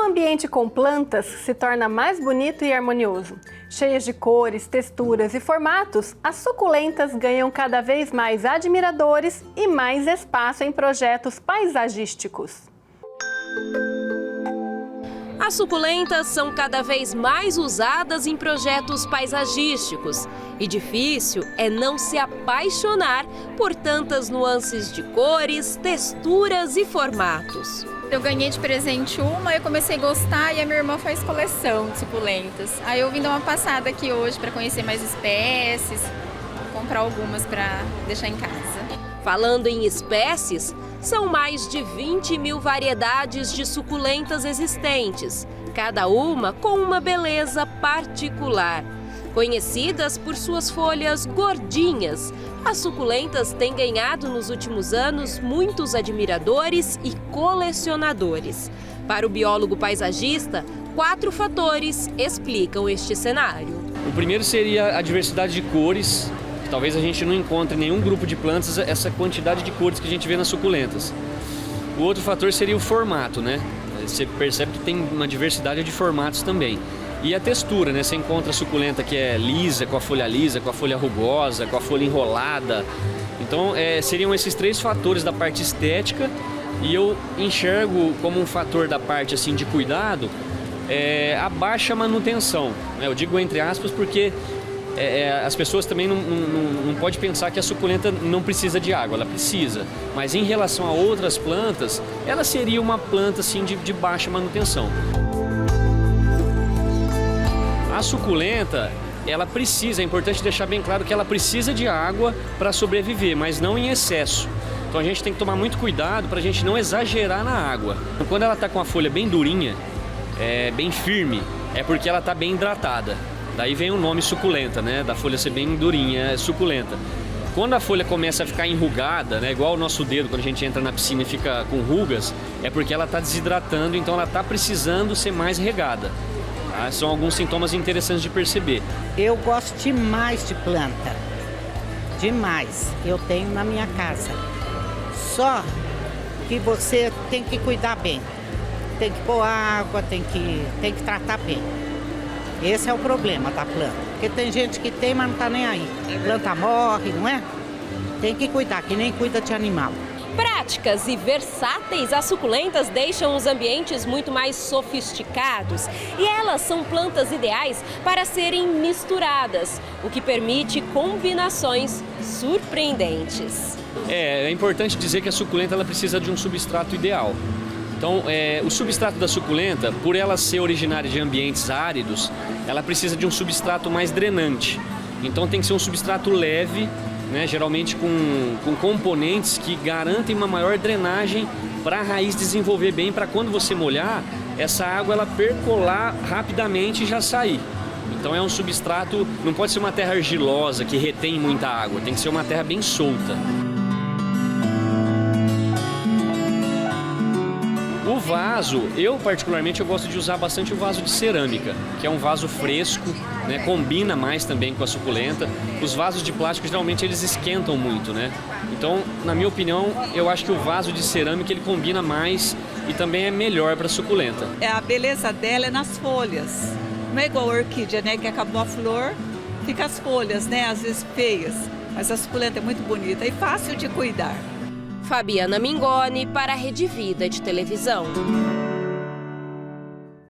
ambiente com plantas se torna mais bonito e harmonioso. Cheias de cores, texturas e formatos, as suculentas ganham cada vez mais admiradores e mais espaço em projetos paisagísticos. As suculentas são cada vez mais usadas em projetos paisagísticos. E difícil é não se apaixonar por tantas nuances de cores, texturas e formatos. Eu ganhei de presente uma, eu comecei a gostar e a minha irmã faz coleção de suculentas. Aí eu vim dar uma passada aqui hoje para conhecer mais espécies, comprar algumas para deixar em casa. Falando em espécies, são mais de 20 mil variedades de suculentas existentes, cada uma com uma beleza particular. Conhecidas por suas folhas gordinhas, as suculentas têm ganhado nos últimos anos muitos admiradores e colecionadores. Para o biólogo paisagista, 4 fatores explicam este cenário. O primeiro seria a diversidade de cores. Talvez a gente não encontre em nenhum grupo de plantas essa quantidade de cores que a gente vê nas suculentas. O outro fator seria o formato, né? Você percebe que tem uma diversidade de formatos também. E a textura, né? Você encontra a suculenta que é lisa, com a folha rugosa, com a folha enrolada. Então, seriam esses 3 fatores da parte estética. E eu enxergo como um fator da parte assim, de cuidado, a baixa manutenção. Eu digo entre aspas porque as pessoas também não podem pensar que a suculenta não precisa de água, ela precisa. Mas em relação a outras plantas, ela seria uma planta assim, de baixa manutenção. A suculenta, ela precisa, é importante deixar bem claro que ela precisa de água para sobreviver, mas não em excesso. Então a gente tem que tomar muito cuidado para a gente não exagerar na água. Quando ela está com a folha bem durinha, bem firme, é porque ela está bem hidratada. Daí vem o nome suculenta, né? Da folha ser bem durinha, é suculenta. Quando a folha começa a ficar enrugada, né? Igual o nosso dedo quando a gente entra na piscina e fica com rugas, é porque ela está desidratando, então ela está precisando ser mais regada. Tá? São alguns sintomas interessantes de perceber. Eu gosto demais de planta, demais. Eu tenho na minha casa. Só que você tem que cuidar bem. Tem que pôr água, tem que tratar bem. Esse é o problema da planta. Porque tem gente que tem, mas não tá nem aí. A planta morre, não é? Tem que cuidar, que nem cuida de animal. Práticas e versáteis, as suculentas deixam os ambientes muito mais sofisticados e elas são plantas ideais para serem misturadas, o que permite combinações surpreendentes. É importante dizer que a suculenta ela precisa de um substrato ideal. Então, o substrato da suculenta, por ela ser originária de ambientes áridos, ela precisa de um substrato mais drenante. Então tem que ser um substrato leve, né, geralmente com componentes que garantem uma maior drenagem para a raiz desenvolver bem, para quando você molhar, essa água ela percolar rapidamente e já sair. Então é um substrato, não pode ser uma terra argilosa que retém muita água, tem que ser uma terra bem solta. O vaso, eu particularmente gosto de usar bastante o vaso de cerâmica, que é um vaso fresco, né, combina mais também com a suculenta. Os vasos de plástico geralmente eles esquentam muito, né? Então, na minha opinião, eu acho que o vaso de cerâmica ele combina mais e também é melhor para a suculenta. A beleza dela é nas folhas. Não é igual a orquídea, né, que acabou a flor, fica as folhas, né, às vezes feias. Mas a suculenta é muito bonita e fácil de cuidar. Fabiana Mingoni para a Rede Vida de Televisão.